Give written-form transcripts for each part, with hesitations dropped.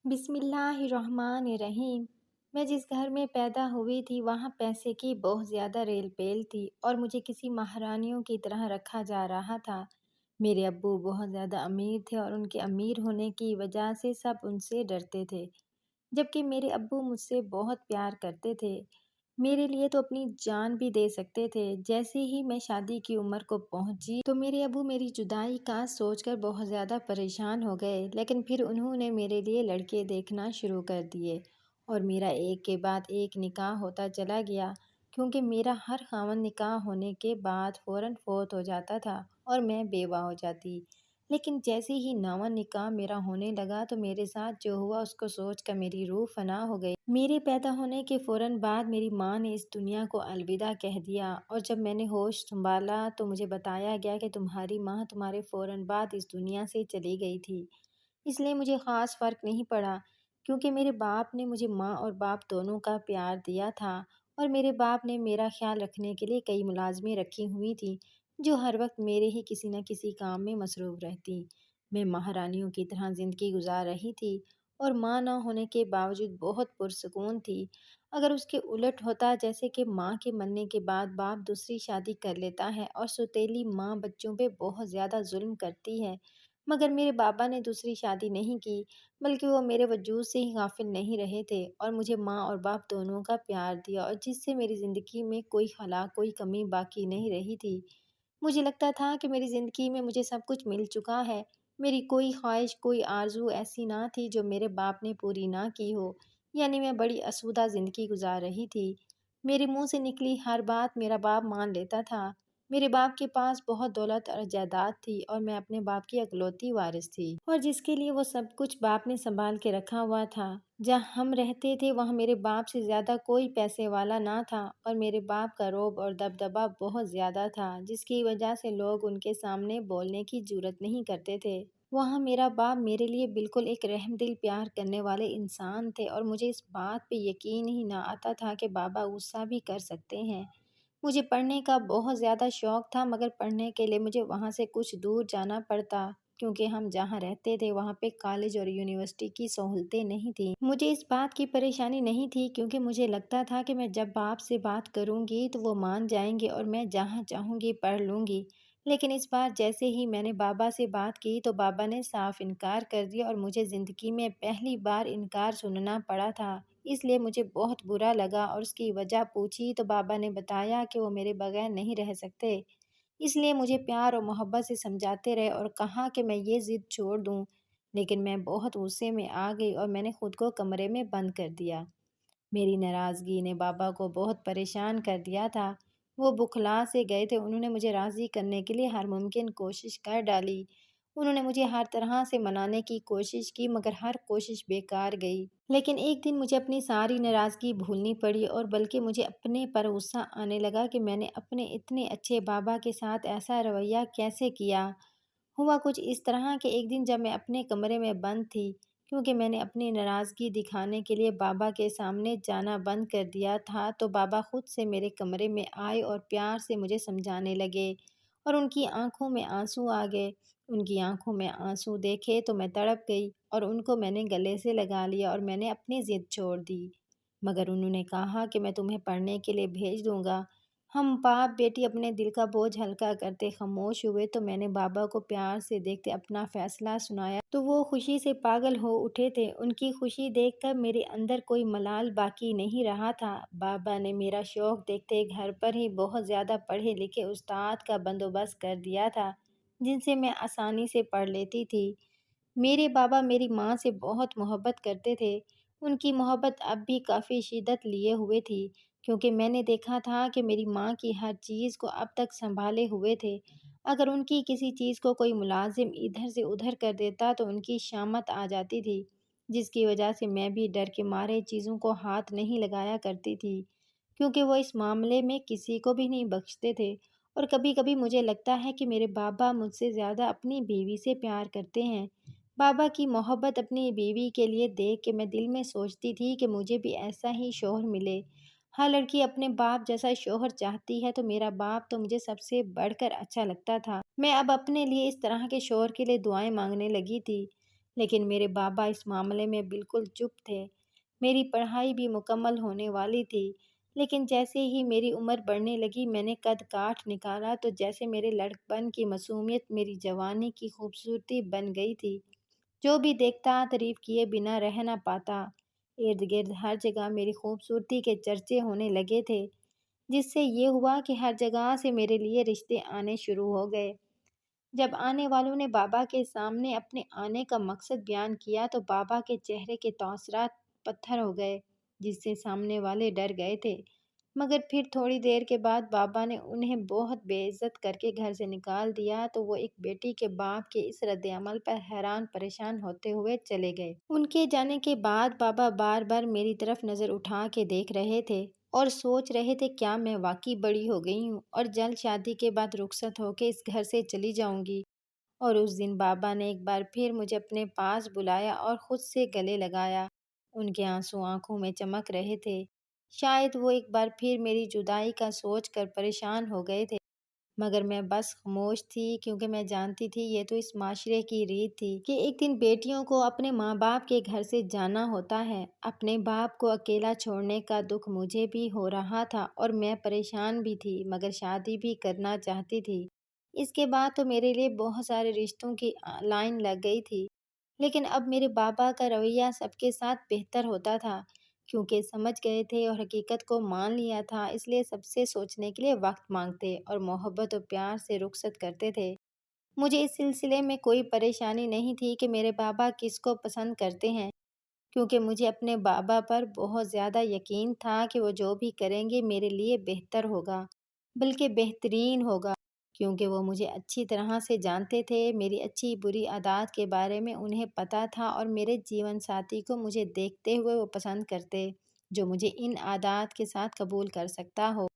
بسم اللہ الرحمن الرحیم۔ میں جس گھر میں پیدا ہوئی تھی وہاں پیسے کی بہت زیادہ ریل پیل تھی اور مجھے کسی مہارانیوں کی طرح رکھا جا رہا تھا۔ میرے ابو بہت زیادہ امیر تھے اور ان کے امیر ہونے کی وجہ سے سب ان سے ڈرتے تھے، جبکہ میرے ابو مجھ سے بہت پیار کرتے تھے۔ میرے لیے تو اپنی جان بھی دے سکتے تھے۔ جیسے ہی میں شادی کی عمر کو پہنچی تو میرے ابو میری جدائی کا سوچ کر بہت زیادہ پریشان ہو گئے، لیکن پھر انہوں نے میرے لیے لڑکے دیکھنا شروع کر دیے اور میرا ایک کے بعد ایک نکاح ہوتا چلا گیا، کیونکہ میرا ہر خاوند نکاح ہونے کے بعد فوراً فوت ہو جاتا تھا اور میں بیوہ ہو جاتی۔ لیکن جیسے ہی نواں نکاح میرا ہونے لگا تو میرے ساتھ جو ہوا اس کو سوچ کر میری روح فنا ہو گئی۔ میرے پیدا ہونے کے فوراً بعد میری ماں نے اس دنیا کو الوداع کہہ دیا اور جب میں نے ہوش سنبھالا تو مجھے بتایا گیا کہ تمہاری ماں تمہارے فوراً بعد اس دنیا سے چلی گئی تھی۔ اس لیے مجھے خاص فرق نہیں پڑا، کیونکہ میرے باپ نے مجھے ماں اور باپ دونوں کا پیار دیا تھا اور میرے باپ نے میرا خیال رکھنے کے لیے کئی ملازمیں رکھی ہوئی تھیں جو ہر وقت میرے ہی کسی نہ کسی کام میں مصروف رہتی۔ میں مہارانیوں کی طرح زندگی گزار رہی تھی اور ماں نہ ہونے کے باوجود بہت پرسکون تھی۔ اگر اس کے الٹ ہوتا، جیسے کہ ماں کے مرنے کے بعد باپ دوسری شادی کر لیتا ہے اور سوتیلی ماں بچوں پہ بہت زیادہ ظلم کرتی ہے، مگر میرے بابا نے دوسری شادی نہیں کی، بلکہ وہ میرے وجود سے ہی غافل نہیں رہے تھے اور مجھے ماں اور باپ دونوں کا پیار دیا، اور جس سے میری زندگی میں کوئی خلا کوئی کمی باقی نہیں رہی تھی۔ مجھے لگتا تھا کہ میری زندگی میں مجھے سب کچھ مل چکا ہے، میری کوئی خواہش کوئی آرزو ایسی نہ تھی جو میرے باپ نے پوری نہ کی ہو، یعنی میں بڑی آسودہ زندگی گزار رہی تھی۔ میرے منہ سے نکلی ہر بات میرا باپ مان لیتا تھا۔ میرے باپ کے پاس بہت دولت اور جائیداد تھی اور میں اپنے باپ کی اکلوتی وارث تھی، اور جس کے لیے وہ سب کچھ باپ نے سنبھال کے رکھا ہوا تھا۔ جہاں ہم رہتے تھے وہاں میرے باپ سے زیادہ کوئی پیسے والا نہ تھا اور میرے باپ کا رعب اور دبدبہ بہت زیادہ تھا، جس کی وجہ سے لوگ ان کے سامنے بولنے کی جرات نہیں کرتے تھے۔ وہاں میرا باپ میرے لیے بالکل ایک رحم دل پیار کرنے والے انسان تھے اور مجھے اس بات پہ یقین ہی نہ آتا تھا کہ بابا غصہ بھی کر سکتے ہیں۔ مجھے پڑھنے کا بہت زیادہ شوق تھا، مگر پڑھنے کے لیے مجھے وہاں سے کچھ دور جانا پڑتا، کیونکہ ہم جہاں رہتے تھے وہاں پہ کالج اور یونیورسٹی کی سہولتیں نہیں تھیں۔ مجھے اس بات کی پریشانی نہیں تھی، کیونکہ مجھے لگتا تھا کہ میں جب باپ سے بات کروں گی تو وہ مان جائیں گے اور میں جہاں چاہوں گی پڑھ لوں گی۔ لیکن اس بار جیسے ہی میں نے بابا سے بات کی تو بابا نے صاف انکار کر دیا اور مجھے زندگی میں پہلی بار انکار سننا پڑا تھا۔ اس لیے مجھے بہت برا لگا اور اس کی وجہ پوچھی تو بابا نے بتایا کہ وہ میرے بغیر نہیں رہ سکتے، اس لیے مجھے پیار اور محبت سے سمجھاتے رہے اور کہا کہ میں یہ ضد چھوڑ دوں، لیکن میں بہت غصے میں آ گئی اور میں نے خود کو کمرے میں بند کر دیا۔ میری ناراضگی نے بابا کو بہت پریشان کر دیا تھا۔ وہ بخلا سے گئے تھے، انہوں نے مجھے راضی کرنے کے لیے ہر ممکن کوشش کر ڈالی۔ انہوں نے مجھے ہر طرح سے منانے کی کوشش کی، مگر ہر کوشش بیکار گئی۔ لیکن ایک دن مجھے اپنی ساری ناراضگی بھولنی پڑی اور بلکہ مجھے اپنے پر غصہ آنے لگا کہ میں نے اپنے اتنے اچھے بابا کے ساتھ ایسا رویہ کیسے کیا۔ ہوا کچھ اس طرح کہ ایک دن جب میں اپنے کمرے میں بند تھی، کیونکہ میں نے اپنی ناراضگی دکھانے کے لیے بابا کے سامنے جانا بند کر دیا تھا، تو بابا خود سے میرے کمرے میں آئے اور پیار سے مجھے سمجھانے لگے اور ان کی آنکھوں میں آنسو آ گئے۔ ان کی آنکھوں میں آنسو دیکھے تو میں تڑپ گئی اور ان کو میں نے گلے سے لگا لیا اور میں نے اپنی ضد چھوڑ دی، مگر انہوں نے کہا کہ میں تمہیں پڑھنے کے لیے بھیج دوں گا۔ ہم باپ بیٹی اپنے دل کا بوجھ ہلکا کرتے خاموش ہوئے تو میں نے بابا کو پیار سے دیکھتے اپنا فیصلہ سنایا تو وہ خوشی سے پاگل ہو اٹھے تھے۔ ان کی خوشی دیکھ کر میرے اندر کوئی ملال باقی نہیں رہا تھا۔ بابا نے میرا شوق دیکھتے گھر پر ہی بہت زیادہ پڑھے لکھے استاد کا بندوبست کر دیا تھا جن سے میں آسانی سے پڑھ لیتی تھی۔ میرے بابا میری ماں سے بہت محبت کرتے تھے۔ ان کی محبت اب بھی کافی شدت لیے ہوئے تھی، کیونکہ میں نے دیکھا تھا کہ میری ماں کی ہر چیز کو اب تک سنبھالے ہوئے تھے۔ اگر ان کی کسی چیز کو کوئی ملازم ادھر سے ادھر کر دیتا تو ان کی شامت آ جاتی تھی، جس کی وجہ سے میں بھی ڈر کے مارے چیزوں کو ہاتھ نہیں لگایا کرتی تھی، کیونکہ وہ اس معاملے میں کسی کو بھی نہیں بخشتے تھے۔ اور کبھی کبھی مجھے لگتا ہے کہ میرے بابا مجھ سے زیادہ اپنی بیوی سے پیار کرتے ہیں۔ بابا کی محبت اپنی بیوی کے لیے دیکھ کے میں دل میں سوچتی تھی کہ مجھے بھی ایسا ہی شوہر ملے۔ ہر لڑکی اپنے باپ جیسا شوہر چاہتی ہے، تو میرا باپ تو مجھے سب سے بڑھ کر اچھا لگتا تھا۔ میں اب اپنے لیے اس طرح کے شوہر کے لیے دعائیں مانگنے لگی تھی۔ لیکن میرے بابا اس معاملے میں بالکل چپ تھے۔ میری پڑھائی بھی مکمل ہونے والی تھی، لیکن جیسے ہی میری عمر بڑھنے لگی میں نے قد کاٹ نکالا تو جیسے میرے لڑکپن کی معصومیت میری جوانی کی خوبصورتی بن گئی تھی۔ جو بھی دیکھتا تعریف کیے بنا رہ نہ پاتا۔ ارد گرد ہر جگہ میری خوبصورتی کے چرچے ہونے لگے تھے، جس سے یہ ہوا کہ ہر جگہ سے میرے لیے رشتے آنے شروع ہو گئے۔ جب آنے والوں نے بابا کے سامنے اپنے آنے کا مقصد بیان کیا تو بابا کے چہرے کے تاثرات پتھر ہو گئے، جس سے سامنے والے ڈر گئے تھے۔ مگر پھر تھوڑی دیر کے بعد بابا نے انہیں بہت بے عزت کر کے گھر سے نکال دیا تو وہ ایک بیٹی کے باپ کے اس رد عمل پر حیران پریشان ہوتے ہوئے چلے گئے۔ ان کے جانے کے بعد بابا بار بار میری طرف نظر اٹھا کے دیکھ رہے تھے اور سوچ رہے تھے کیا میں واقعی بڑی ہو گئی ہوں اور جلد شادی کے بعد رخصت ہو کے اس گھر سے چلی جاؤں گی۔ اور اس دن بابا نے ایک بار پھر مجھے اپنے پاس بلایا اور خود سے گلے لگایا۔ ان کے آنسو آنکھوں میں چمک رہے تھے۔ شاید وہ ایک بار پھر میری جدائی کا سوچ کر پریشان ہو گئے تھے، مگر میں بس خاموش تھی کیونکہ میں جانتی تھی یہ تو اس معاشرے کی ریت تھی کہ ایک دن بیٹیوں کو اپنے ماں باپ کے گھر سے جانا ہوتا ہے۔ اپنے باپ کو اکیلا چھوڑنے کا دکھ مجھے بھی ہو رہا تھا اور میں پریشان بھی تھی، مگر شادی بھی کرنا چاہتی تھی۔ اس کے بعد تو میرے لیے بہت سارے رشتوں کی لائن لگ گئی تھی، لیکن اب میرے بابا کا رویہ سب کے ساتھ بہتر ہوتا تھا، کیونکہ سمجھ گئے تھے اور حقیقت کو مان لیا تھا، اس لیے سب سے سوچنے کے لیے وقت مانگتے اور محبت و پیار سے رخصت کرتے تھے۔ مجھے اس سلسلے میں کوئی پریشانی نہیں تھی کہ میرے بابا کس کو پسند کرتے ہیں، کیونکہ مجھے اپنے بابا پر بہت زیادہ یقین تھا کہ وہ جو بھی کریں گے میرے لیے بہتر ہوگا، بلکہ بہترین ہوگا، کیونکہ وہ مجھے اچھی طرح سے جانتے تھے۔ میری اچھی بری عادات کے بارے میں انہیں پتہ تھا اور میرے جیون ساتھی کو مجھے دیکھتے ہوئے وہ پسند کرتے جو مجھے ان عادات کے ساتھ قبول کر سکتا ہو۔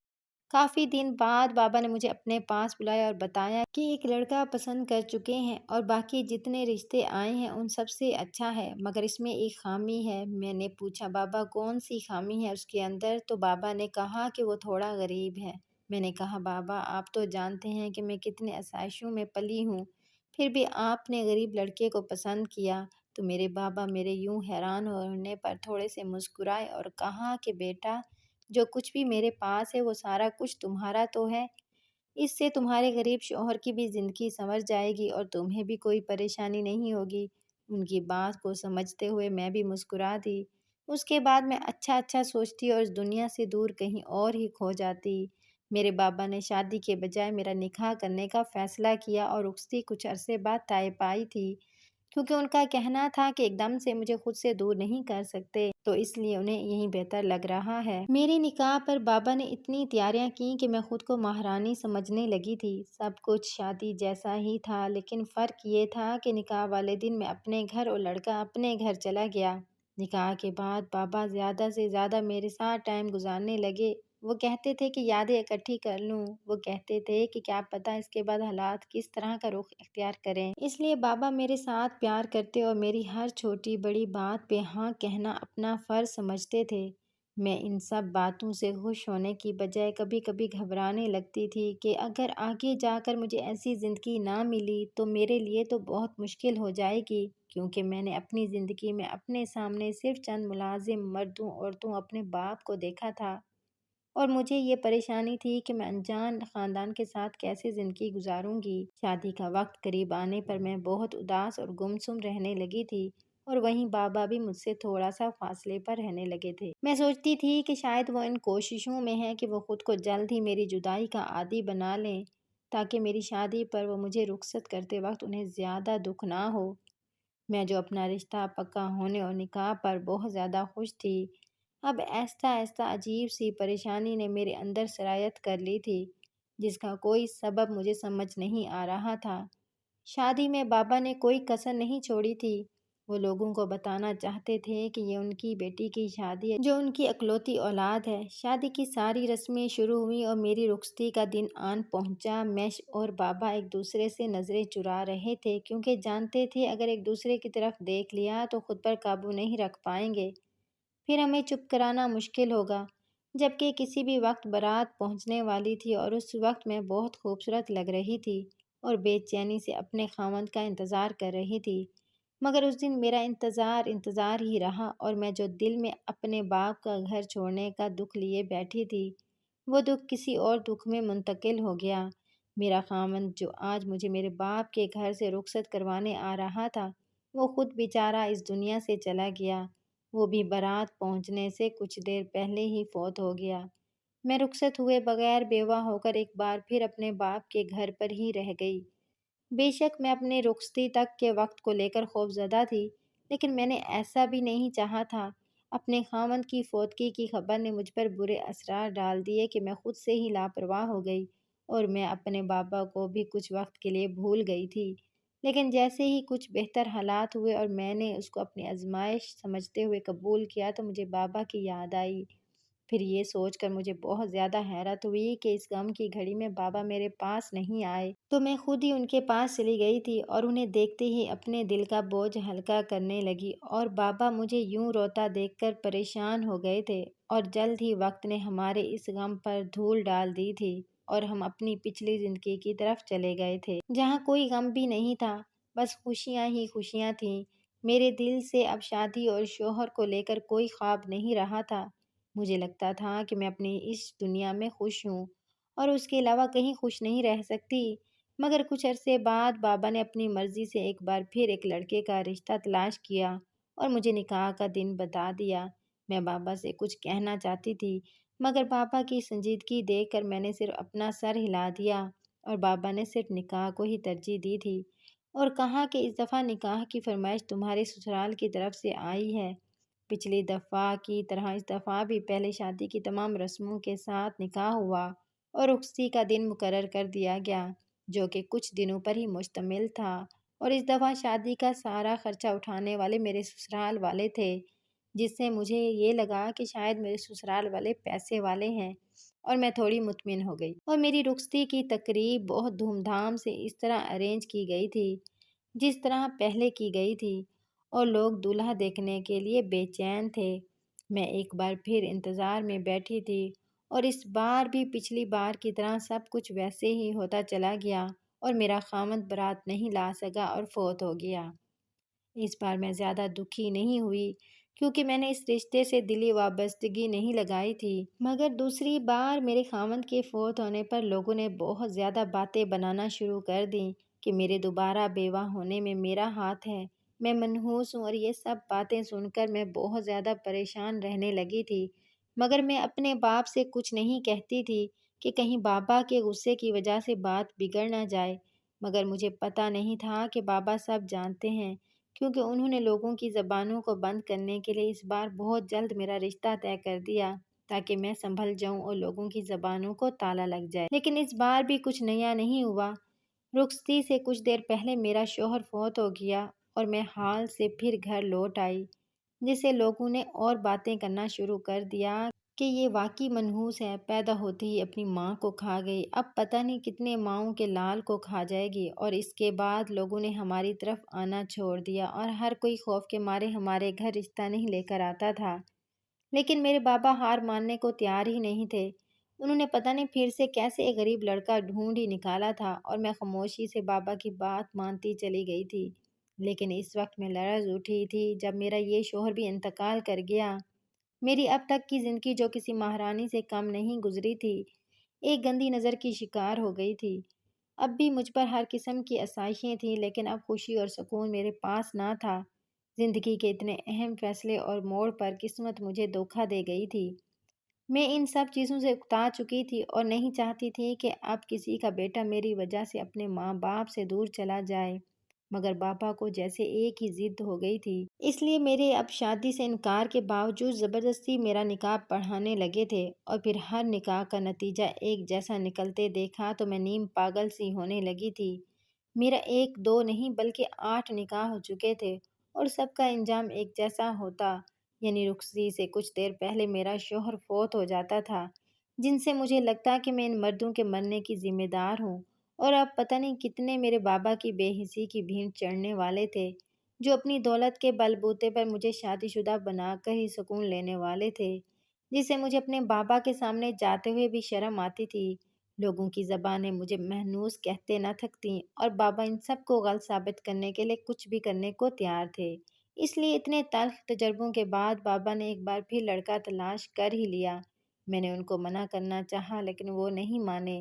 کافی دن بعد بابا نے مجھے اپنے پاس بلایا اور بتایا کہ ایک لڑکا پسند کر چکے ہیں اور باقی جتنے رشتے آئے ہیں ان سب سے اچھا ہے، مگر اس میں ایک خامی ہے۔ میں نے پوچھا بابا کون سی خامی ہے اس کے اندر؟ تو بابا نے کہا کہ وہ تھوڑا غریب ہے۔ میں نے کہا بابا آپ تو جانتے ہیں کہ میں کتنے آسائشوں میں پلی ہوں، پھر بھی آپ نے غریب لڑکے کو پسند کیا؟ تو میرے بابا میرے یوں حیران ہونے پر تھوڑے سے مسکرائے اور کہا کہ بیٹا جو کچھ بھی میرے پاس ہے وہ سارا کچھ تمہارا تو ہے، اس سے تمہارے غریب شوہر کی بھی زندگی سنور جائے گی اور تمہیں بھی کوئی پریشانی نہیں ہوگی۔ ان کی بات کو سمجھتے ہوئے میں بھی مسکرا دی۔ اس کے بعد میں اچھا سوچتی اور اس دنیا سے دور کہیں اور ہی کھو جاتی۔ میرے بابا نے شادی کے بجائے میرا نکاح کرنے کا فیصلہ کیا اور رخصتی کچھ عرصے بعد طے پائی تھی، کیونکہ ان کا کہنا تھا کہ ایک دم سے مجھے خود سے دور نہیں کر سکتے، تو اس لیے انہیں یہی بہتر لگ رہا ہے۔ میرے نکاح پر بابا نے اتنی تیاریاں کیں کہ میں خود کو مہارانی سمجھنے لگی تھی۔ سب کچھ شادی جیسا ہی تھا، لیکن فرق یہ تھا کہ نکاح والے دن میں اپنے گھر اور لڑکا اپنے گھر چلا گیا۔ نکاح کے بعد بابا زیادہ سے زیادہ میرے ساتھ ٹائم گزارنے لگے۔ وہ کہتے تھے کہ یادیں اکٹھی کر لوں، وہ کہتے تھے کہ کیا پتہ اس کے بعد حالات کس طرح کا رخ اختیار کریں۔ اس لیے بابا میرے ساتھ پیار کرتے اور میری ہر چھوٹی بڑی بات پہ ہاں کہنا اپنا فرض سمجھتے تھے۔ میں ان سب باتوں سے خوش ہونے کی بجائے کبھی کبھی گھبرانے لگتی تھی کہ اگر آگے جا کر مجھے ایسی زندگی نہ ملی تو میرے لیے تو بہت مشکل ہو جائے گی، کیونکہ میں نے اپنی زندگی میں اپنے سامنے صرف چند ملازم مردوں عورتوں اپنے باپ کو دیکھا تھا، اور مجھے یہ پریشانی تھی کہ میں انجان خاندان کے ساتھ کیسے زندگی گزاروں گی۔ شادی کا وقت قریب آنے پر میں بہت اداس اور گمسم رہنے لگی تھی، اور وہیں بابا بھی مجھ سے تھوڑا سا فاصلے پر رہنے لگے تھے۔ میں سوچتی تھی کہ شاید وہ ان کوششوں میں ہے کہ وہ خود کو جلد ہی میری جدائی کا عادی بنا لیں، تاکہ میری شادی پر وہ مجھے رخصت کرتے وقت انہیں زیادہ دکھ نہ ہو۔ میں جو اپنا رشتہ پکا ہونے اور نکاح پر بہت زیادہ خوش تھی، اب آہستہ آہستہ عجیب سی پریشانی نے میرے اندر سرایت کر لی تھی، جس کا کوئی سبب مجھے سمجھ نہیں آ رہا تھا۔ شادی میں بابا نے کوئی کسر نہیں چھوڑی تھی۔ وہ لوگوں کو بتانا چاہتے تھے کہ یہ ان کی بیٹی کی شادی ہے جو ان کی اکلوتی اولاد ہے۔ شادی کی ساری رسمیں شروع ہوئیں اور میری رخصتی کا دن آن پہنچا۔ میں اور بابا ایک دوسرے سے نظریں چرا رہے تھے، کیونکہ جانتے تھے اگر ایک دوسرے کی طرف دیکھ لیا تو خود پر قابو نہیں رکھ پائیں گے، پھر ہمیں چپ کرانا مشکل ہوگا۔ جبکہ کسی بھی وقت بارات پہنچنے والی تھی اور اس وقت میں بہت خوبصورت لگ رہی تھی اور بے چینی سے اپنے خاوند کا انتظار کر رہی تھی۔ مگر اس دن میرا انتظار ہی رہا، اور میں جو دل میں اپنے باپ کا گھر چھوڑنے کا دکھ لیے بیٹھی تھی، وہ دکھ کسی اور دکھ میں منتقل ہو گیا۔ میرا خاوند جو آج مجھے میرے باپ کے گھر سے رخصت کروانے آ رہا تھا، وہ خود بیچارہ اس دنیا سے چلا گیا۔ وہ بھی بارات پہنچنے سے کچھ دیر پہلے ہی فوت ہو گیا۔ میں رخصت ہوئے بغیر بیوہ ہو کر ایک بار پھر اپنے باپ کے گھر پر ہی رہ گئی۔ بے شک میں اپنے رخصتی تک کے وقت کو لے کر خوف زدہ تھی، لیکن میں نے ایسا بھی نہیں چاہا تھا۔ اپنے خاوند کی فوتگی کی خبر نے مجھ پر برے اثرات ڈال دیے کہ میں خود سے ہی لاپرواہ ہو گئی، اور میں اپنے بابا کو بھی کچھ وقت کے لیے بھول گئی تھی۔ لیکن جیسے ہی کچھ بہتر حالات ہوئے اور میں نے اس کو اپنی آزمائش سمجھتے ہوئے قبول کیا، تو مجھے بابا کی یاد آئی۔ پھر یہ سوچ کر مجھے بہت زیادہ حیرت ہوئی کہ اس غم کی گھڑی میں بابا میرے پاس نہیں آئے، تو میں خود ہی ان کے پاس چلی گئی تھی اور انہیں دیکھتے ہی اپنے دل کا بوجھ ہلکا کرنے لگی۔ اور بابا مجھے یوں روتا دیکھ کر پریشان ہو گئے تھے، اور جلد ہی وقت نے ہمارے اس غم پر دھول ڈال دی تھی، اور ہم اپنی پچھلی زندگی کی طرف چلے گئے تھے، جہاں کوئی غم بھی نہیں تھا، بس خوشیاں ہی خوشیاں تھیں۔ میرے دل سے اب شادی اور شوہر کو لے کر کوئی خواب نہیں رہا تھا۔ مجھے لگتا تھا کہ میں اپنی اس دنیا میں خوش ہوں اور اس کے علاوہ کہیں خوش نہیں رہ سکتی۔ مگر کچھ عرصے بعد بابا نے اپنی مرضی سے ایک بار پھر ایک لڑکے کا رشتہ تلاش کیا اور مجھے نکاح کا دن بتا دیا۔ میں بابا سے کچھ کہنا چاہتی تھی، مگر بابا کی سنجیدگی دیکھ کر میں نے صرف اپنا سر ہلا دیا، اور بابا نے صرف نکاح کو ہی ترجیح دی تھی اور کہا کہ اس دفعہ نکاح کی فرمائش تمہارے سسرال کی طرف سے آئی ہے۔ پچھلی دفعہ کی طرح اس دفعہ بھی پہلے شادی کی تمام رسموں کے ساتھ نکاح ہوا اور رخصتی کا دن مقرر کر دیا گیا، جو کہ کچھ دنوں پر ہی مشتمل تھا، اور اس دفعہ شادی کا سارا خرچہ اٹھانے والے میرے سسرال والے تھے، جس سے مجھے یہ لگا کہ شاید میرے سسرال والے پیسے والے ہیں، اور میں تھوڑی مطمئن ہو گئی۔ اور میری رخصتی کی تقریب بہت دھوم دھام سے اس طرح ارینج کی گئی تھی جس طرح پہلے کی گئی تھی، اور لوگ دولہا دیکھنے کے لیے بے چین تھے۔ میں ایک بار پھر انتظار میں بیٹھی تھی، اور اس بار بھی پچھلی بار کی طرح سب کچھ ویسے ہی ہوتا چلا گیا، اور میرا خاوند بارات نہیں لا سکا اور فوت ہو گیا۔ اس بار میں زیادہ دکھی نہیں ہوئی، کیونکہ میں نے اس رشتے سے دلی وابستگی نہیں لگائی تھی، مگر دوسری بار میرے خاوند کے فوت ہونے پر لوگوں نے بہت زیادہ باتیں بنانا شروع کر دیں کہ میرے دوبارہ بیوہ ہونے میں میرا ہاتھ ہے۔ میں منحوس ہوں، اور یہ سب باتیں سن کر میں بہت زیادہ پریشان رہنے لگی تھی، مگر میں اپنے باپ سے کچھ نہیں کہتی تھی کہ کہیں بابا کے غصے کی وجہ سے بات بگڑ نہ جائے۔ مگر مجھے پتہ نہیں تھا کہ بابا سب جانتے ہیں، کیونکہ انہوں نے لوگوں کی زبانوں کو بند کرنے کے لیے اس بار بہت جلد میرا رشتہ طے کر دیا، تاکہ میں سنبھل جاؤں اور لوگوں کی زبانوں کو تالا لگ جائے۔ لیکن اس بار بھی کچھ نیا نہیں ہوا۔ رخصتی سے کچھ دیر پہلے میرا شوہر فوت ہو گیا، اور میں حال سے پھر گھر لوٹ آئی، جس سے لوگوں نے اور باتیں کرنا شروع کر دیا کہ یہ واقعی منحوس ہے، پیدا ہوتے ہی اپنی ماں کو کھا گئی، اب پتہ نہیں کتنے ماؤں کے لال کو کھا جائے گی۔ اور اس کے بعد لوگوں نے ہماری طرف آنا چھوڑ دیا، اور ہر کوئی خوف کے مارے ہمارے گھر رشتہ نہیں لے کر آتا تھا۔ لیکن میرے بابا ہار ماننے کو تیار ہی نہیں تھے۔ انہوں نے پتہ نہیں پھر سے کیسے ایک غریب لڑکا ڈھونڈ ہی نکالا تھا، اور میں خاموشی سے بابا کی بات مانتی چلی گئی تھی۔ لیکن اس وقت میں لرز اٹھی تھی جب میرا یہ شوہر بھی انتقال کر گیا۔ میری اب تک کی زندگی جو کسی مہارانی سے کم نہیں گزری تھی، ایک گندی نظر کی شکار ہو گئی تھی۔ اب بھی مجھ پر ہر قسم کی آسائشیں تھیں، لیکن اب خوشی اور سکون میرے پاس نہ تھا۔ زندگی کے اتنے اہم فیصلے اور موڑ پر قسمت مجھے دھوکہ دے گئی تھی۔ میں ان سب چیزوں سے اکتا چکی تھی، اور نہیں چاہتی تھی کہ اب کسی کا بیٹا میری وجہ سے اپنے ماں باپ سے دور چلا جائے، مگر بابا کو جیسے ایک ہی ضد ہو گئی تھی، اس لیے میرے اب شادی سے انکار کے باوجود زبردستی میرا نکاح پڑھانے لگے تھے، اور پھر ہر نکاح کا نتیجہ ایک جیسا نکلتے دیکھا تو میں نیم پاگل سی ہونے لگی تھی۔ میرا ایک دو نہیں بلکہ 8 نکاح ہو چکے تھے، اور سب کا انجام ایک جیسا ہوتا، یعنی رخصتی سے کچھ دیر پہلے میرا شوہر فوت ہو جاتا تھا، جن سے مجھے لگتا کہ میں ان مردوں کے مرنے کی ذمہ دار ہوں، اور اب پتہ نہیں کتنے میرے بابا کی بے حسی کی بھینٹ چڑھنے والے تھے، جو اپنی دولت کے بل بوتے پر مجھے شادی شدہ بنا کر ہی سکون لینے والے تھے، جس سے مجھے اپنے بابا کے سامنے جاتے ہوئے بھی شرم آتی تھی۔ لوگوں کی زبانیں مجھے مہنوس کہتے نہ تھکتیں اور بابا ان سب کو غلط ثابت کرنے کے لیے کچھ بھی کرنے کو تیار تھے۔ اس لیے اتنے تلخ تجربوں کے بعد بابا نے ایک بار پھر لڑکا تلاش کر ہی لیا۔ میں نے ان کو منع کرنا چاہا لیکن وہ نہیں مانے۔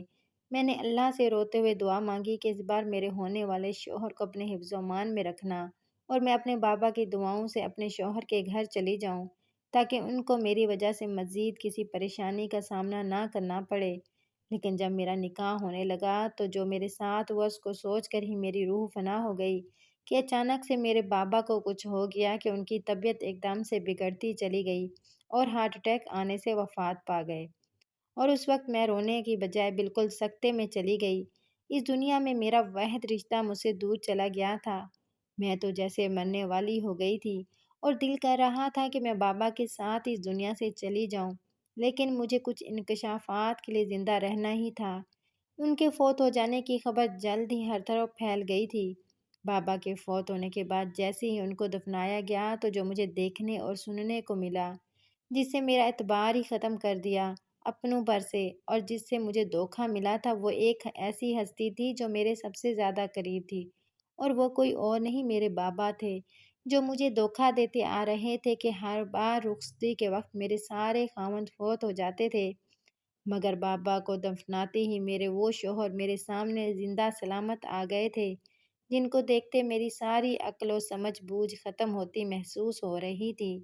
میں نے اللہ سے روتے ہوئے دعا مانگی کہ اس بار میرے ہونے والے شوہر کو اپنے حفظ و امان میں رکھنا اور میں اپنے بابا کی دعاؤں سے اپنے شوہر کے گھر چلی جاؤں تاکہ ان کو میری وجہ سے مزید کسی پریشانی کا سامنا نہ کرنا پڑے۔ لیکن جب میرا نکاح ہونے لگا تو جو میرے ساتھ ہوا اس کو سوچ کر ہی میری روح فنا ہو گئی کہ اچانک سے میرے بابا کو کچھ ہو گیا کہ ان کی طبیعت ایک دم سے بگڑتی چلی گئی اور ہارٹ اٹیک آنے سے وفات پا گئے۔ اور اس وقت میں رونے کی بجائے بالکل سکتے میں چلی گئی۔ اس دنیا میں میرا واحد رشتہ مجھ سے دور چلا گیا تھا۔ میں تو جیسے مرنے والی ہو گئی تھی اور دل کر رہا تھا کہ میں بابا کے ساتھ اس دنیا سے چلی جاؤں، لیکن مجھے کچھ انکشافات کے لیے زندہ رہنا ہی تھا۔ ان کے فوت ہو جانے کی خبر جلد ہی ہر طرف پھیل گئی تھی۔ بابا کے فوت ہونے کے بعد جیسے ہی ان کو دفنایا گیا تو جو مجھے دیکھنے اور سننے کو ملا، جس سے میرا اعتبار ہی ختم کر دیا اپنوں پر سے، اور جس سے مجھے دھوکہ ملا تھا، وہ ایک ایسی ہستی تھی جو میرے سب سے زیادہ قریب تھی، اور وہ کوئی اور نہیں میرے بابا تھے جو مجھے دھوکہ دیتے آ رہے تھے کہ ہر بار رخصتی کے وقت میرے سارے خاوند فوت ہو جاتے تھے، مگر بابا کو دفناتے ہی میرے وہ شوہر میرے سامنے زندہ سلامت آ گئے تھے، جن کو دیکھتے میری ساری عقل و سمجھ بوجھ ختم ہوتی محسوس ہو رہی تھی۔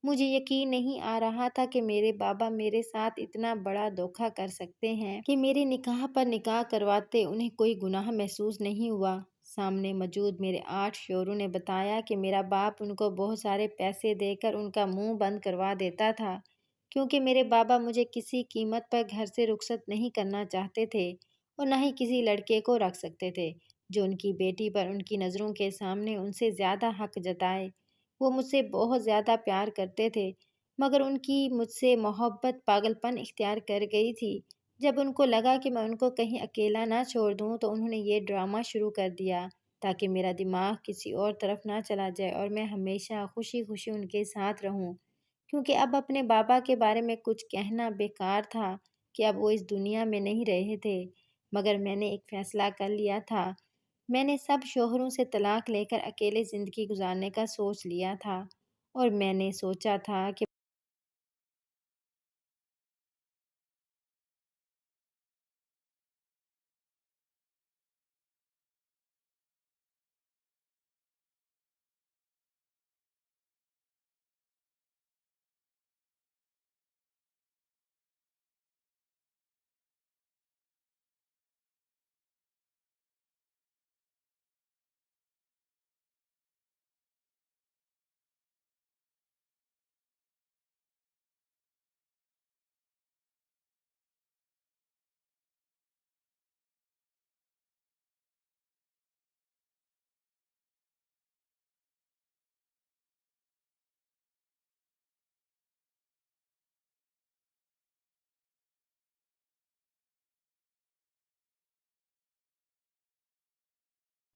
مجھے یقین نہیں آ رہا تھا کہ میرے بابا میرے ساتھ اتنا بڑا دھوکہ کر سکتے ہیں کہ میرے نکاح پر نکاح کرواتے انہیں کوئی گناہ محسوس نہیں ہوا۔ سامنے موجود میرے 8 شوہروں نے بتایا کہ میرا باپ ان کو بہت سارے پیسے دے کر ان کا منہ بند کروا دیتا تھا، کیونکہ میرے بابا مجھے کسی قیمت پر گھر سے رخصت نہیں کرنا چاہتے تھے اور نہ ہی کسی لڑکے کو رکھ سکتے تھے جو ان کی بیٹی پر ان کی نظروں کے سامنے ان سے زیادہ حق جتائے۔ وہ مجھ سے بہت زیادہ پیار کرتے تھے، مگر ان کی مجھ سے محبت پاگل پن اختیار کر گئی تھی۔ جب ان کو لگا کہ میں ان کو کہیں اکیلا نہ چھوڑ دوں تو انہوں نے یہ ڈرامہ شروع کر دیا تاکہ میرا دماغ کسی اور طرف نہ چلا جائے اور میں ہمیشہ خوشی خوشی ان کے ساتھ رہوں، کیونکہ اب اپنے بابا کے بارے میں کچھ کہنا بیکار تھا کہ اب وہ اس دنیا میں نہیں رہے تھے۔ مگر میں نے ایک فیصلہ کر لیا تھا۔ میں نے سب شوہروں سے طلاق لے کر اکیلے زندگی گزارنے کا سوچ لیا تھا، اور میں نے سوچا تھا کہ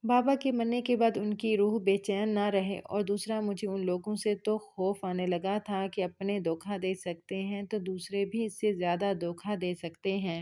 بابا کے مرنے کے بعد ان کی روح بے چین نہ رہے، اور دوسرا مجھے ان لوگوں سے تو خوف آنے لگا تھا کہ اپنے دھوکہ دے سکتے ہیں تو دوسرے بھی اس سے زیادہ دھوکہ دے سکتے ہیں۔